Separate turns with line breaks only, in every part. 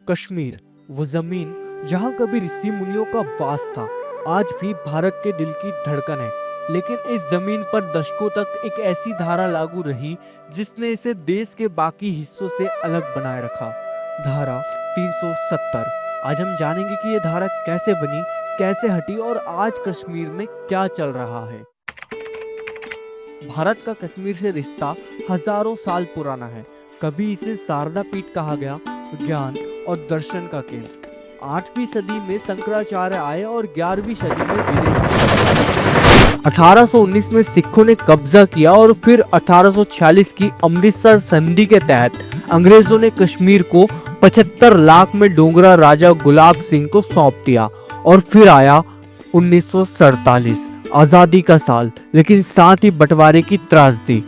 कश्मीर, वो जमीन जहाँ कभी ऋषि मुनियों का वास था, आज भी भारत के दिल की धड़कन है। लेकिन इस जमीन पर दशकों तक एक ऐसी धारा लागू रही जिसने इसे देश के बाकी हिस्सों से अलग बनाए रखा। धारा 370। आज हम जानेंगे कि ये धारा कैसे बनी, कैसे हटी और आज कश्मीर में क्या चल रहा है। भारत का कश्मीर से रिश्ता हजारों साल पुराना है। कभी इसे शारदा पीठ कहा गया, ज्ञान और दर्शन का केंद्र। 8वीं सदी में शंकराचार्य आए और 11वीं सदी में विदेशी 1819 में सिखों ने कब्जा किया और फिर 1846 की अमृतसर संधि के तहत अंग्रेजों ने कश्मीर को 75 लाख में डोगरा राजा गुलाब सिंह को सौंप दिया। और फिर आया 1947, आजादी का साल, लेकिन साथ ही बंटवारे की त्रासदी।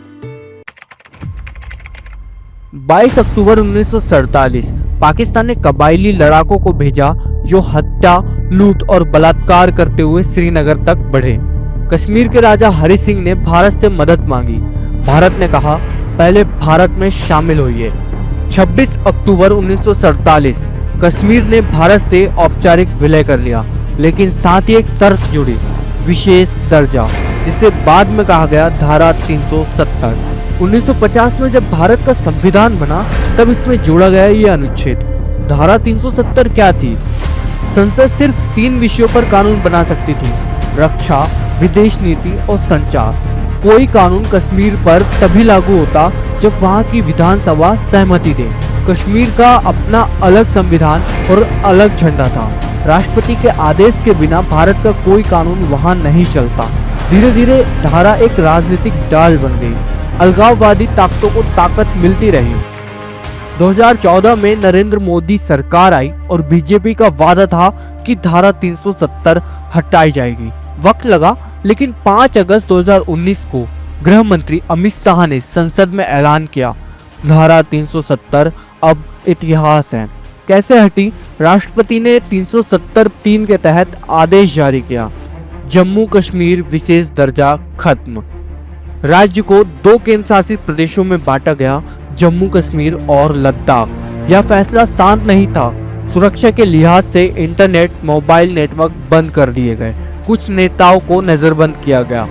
22 अक्टूबर 1947 पाकिस्तान ने कबायली लड़ाकों को भेजा जो हत्या, लूट और बलात्कार करते हुए श्रीनगर तक बढ़े। कश्मीर के राजा हरि सिंह ने भारत से मदद मांगी। भारत ने कहा, पहले भारत में शामिल होइए। 26 अक्टूबर 1947 कश्मीर ने भारत से औपचारिक विलय कर लिया, लेकिन साथ ही एक शर्त जुड़ी, विशेष दर्जा, जिसे बाद में कहा गया धारा 370। 1950 में जब भारत का संविधान बना तब इसमें जोड़ा गया ये अनुच्छेद। धारा 370 क्या थी? संसद सिर्फ 3 विषयों पर कानून बना सकती थी, रक्षा, विदेश नीति और संचार। कोई कानून कश्मीर पर तभी लागू होता जब वहाँ की विधानसभा सहमति दे। कश्मीर का अपना अलग संविधान और अलग झंडा था। राष्ट्रपति के आदेश के बिना भारत का कोई कानून वहाँ नहीं चलता। धीरे धीरे धारा एक राजनीतिक डाल बन गई। अलगाववादी ताकतों को ताकत मिलती रही। 2014 में नरेंद्र मोदी सरकार आई और बीजेपी का वादा था कि धारा 370 हटाई जाएगी। वक्त लगा, लेकिन 5 अगस्त 2019 को गृह मंत्री अमित शाह ने संसद में ऐलान किया, धारा 370 अब इतिहास है। कैसे हटी? राष्ट्रपति ने 370(3) के तहत आदेश जारी किया। जम्मू कश्मीर विशेष दर्जा खत्म। राज्य को 2 केंद्र शासित प्रदेशों में बांटा गया, जम्मू कश्मीर और लद्दाख। यह फैसला शांत नहीं था। सुरक्षा के लिहाज से इंटरनेट, मोबाइल नेटवर्क बंद कर दिए गए। कुछ नेताओं को नजरबंद किया गया।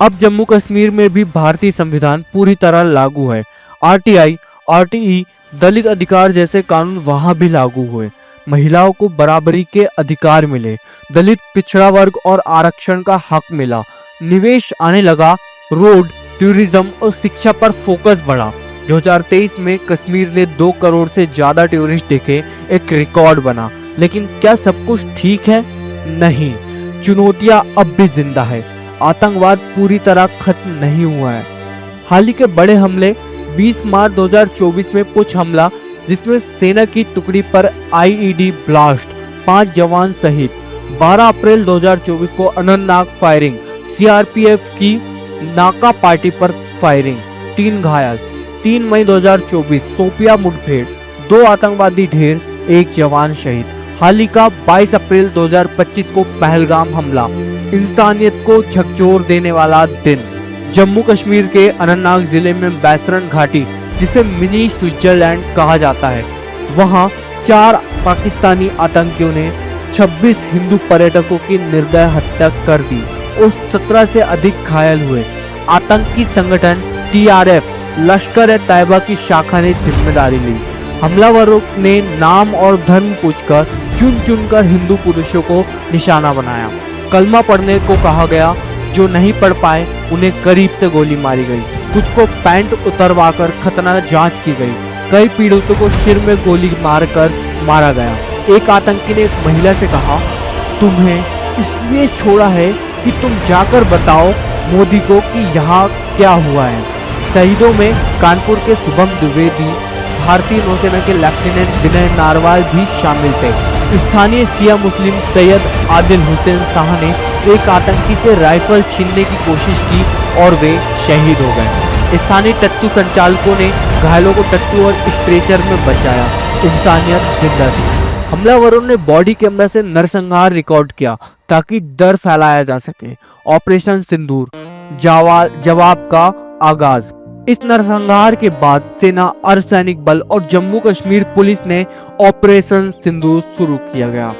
अब जम्मू कश्मीर में भी भारतीय संविधान पूरी तरह लागू है। आरटीआई, आरटीई, दलित अधिकार जैसे कानून वहां भी लागू हुए। महिलाओं को बराबरी के अधिकार मिले। दलित पिछड़ा वर्ग और आरक्षण का हक मिला। निवेश आने लगा। रोड, टूरिज्म और शिक्षा पर फोकस बढ़ा। 2023 में कश्मीर ने 2 करोड़ से ज्यादा टूरिस्ट देखे, एक रिकॉर्ड बना। लेकिन क्या सब कुछ ठीक है? नहीं, चुनौतियां अब भी जिंदा है। आतंकवाद पूरी तरह खत्म नहीं हुआ है। हाल ही के बड़े हमले, 20 मार्च 2024 में पुंछ हमला, जिसमें सेना की टुकड़ी पर आईईडी ब्लास्ट, 5 जवान शहीद। 12 अप्रैल 2024 को अनंतनाग फायरिंग, सीआरपीएफ की नाका पार्टी पर फायरिंग, 3 घायल। 3 मई 2024 सोपिया मुठभेड़, 2 आतंकवादी ढेर, 1 जवान शहीद। हाल ही का 22 अप्रैल 2025 को पहलगाम हमला, इंसानियत को झकझोर देने वाला दिन। जम्मू कश्मीर के अनंतनाग जिले में बैसरन घाटी, जिसे मिनी स्विट्जरलैंड कहा जाता है, वहां 4 पाकिस्तानी आतंकियों ने 26 हिंदू पर्यटकों की निर्दय हत्या कर दी और 17 से अधिक घायल हुए। आतंकी संगठन टीआरएफ, लश्कर-ए-तैयबा की शाखा ने जिम्मेदारी ली। हमलावरों ने नाम और धर्म पूछकर चुन चुनकर हिंदू पुरुषों को निशाना बनाया। कलमा पढ़ने को कहा गया, जो नहीं पढ़ पाए उन्हें करीब से गोली मारी गई। कुछ को पैंट उतरवाकर खतरनाक जांच की गई। कई पीड़ितों को सिर में गोली मारकर मारा गया। एक आतंकी ने एक महिला से कहा, तुम्हें इसलिए छोड़ा है कि तुम जाकर बताओ मोदी को कि यहाँ क्या हुआ है। शहीदों में कानपुर के शुभम द्विवेदी, भारतीय नौसेना के लेफ्टिनेंट विनय नारवाल भी शामिल थे। स्थानीय शिया मुस्लिम सैयद आदिल हुसैन शाह ने एक आतंकी से राइफल छीनने की कोशिश की और वे शहीद हो गए। स्थानीय टट्टू संचालकों ने घायलों को टट्टू और स्ट्रेचर में बचाया। इंसानियत जिंदा थी। हमलावरों ने बॉडी कैमरा से नरसंहार रिकॉर्ड किया ताकि डर फैलाया जा सके। ऑपरेशन सिंदूर, जवाब का आगाज। इस नरसंहार के बाद सेना, अर्धसैनिक बल और जम्मू कश्मीर पुलिस ने ऑपरेशन सिंदूर शुरू किया गया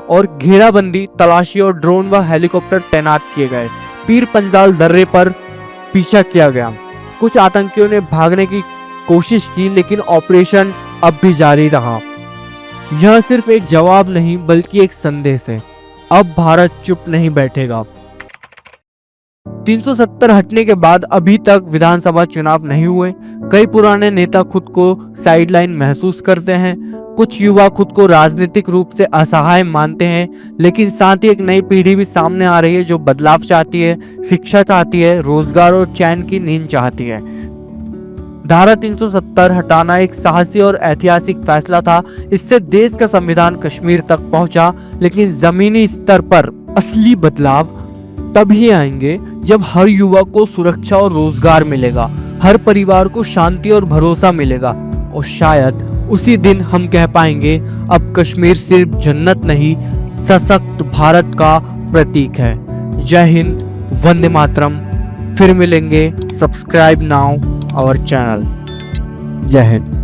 और घेराबंदी, तलाशी और ड्रोन व हेलीकॉप्टर तैनात किए गए। पीर पंजाल दर्रे पर पीछा किया गया। कुछ आतंकियों ने भागने की कोशिश की, लेकिन ऑपरेशन अब भी जारी रहा। यह सिर्फ एक जवाब नहीं बल्कि एक संदेश है। अब भारत चुप नहीं बैठेगा। 370 हटने के बाद अभी तक विधानसभा चुनाव नहीं हुए। कई पुराने नेता खुद को साइडलाइन महसूस करते हैं। कुछ युवा खुद को राजनीतिक रूप से असहाय मानते हैं, लेकिन साथ ही एक नई पीढ़ी भी सामने आ रही है जो बदलाव चाहती है, शिक्षा चाहती है, रोजगार और चैन की नींद चाहती है। धारा 370 हटाना एक साहसी और ऐतिहासिक फैसला था। इससे देश का संविधान कश्मीर तक पहुंचा, लेकिन जमीनी स्तर पर असली बदलाव तभी आएंगे जब हर युवा को सुरक्षा और रोजगार मिलेगा, हर परिवार को शांति और भरोसा मिलेगा, और शायद उसी दिन हम कह पाएंगे अब कश्मीर सिर्फ जन्नत नहीं, सशक्त भारत का प्रतीक है। जय हिंद, वंदे मातरम। फिर मिलेंगे। Subscribe now our channel. जय हिंद।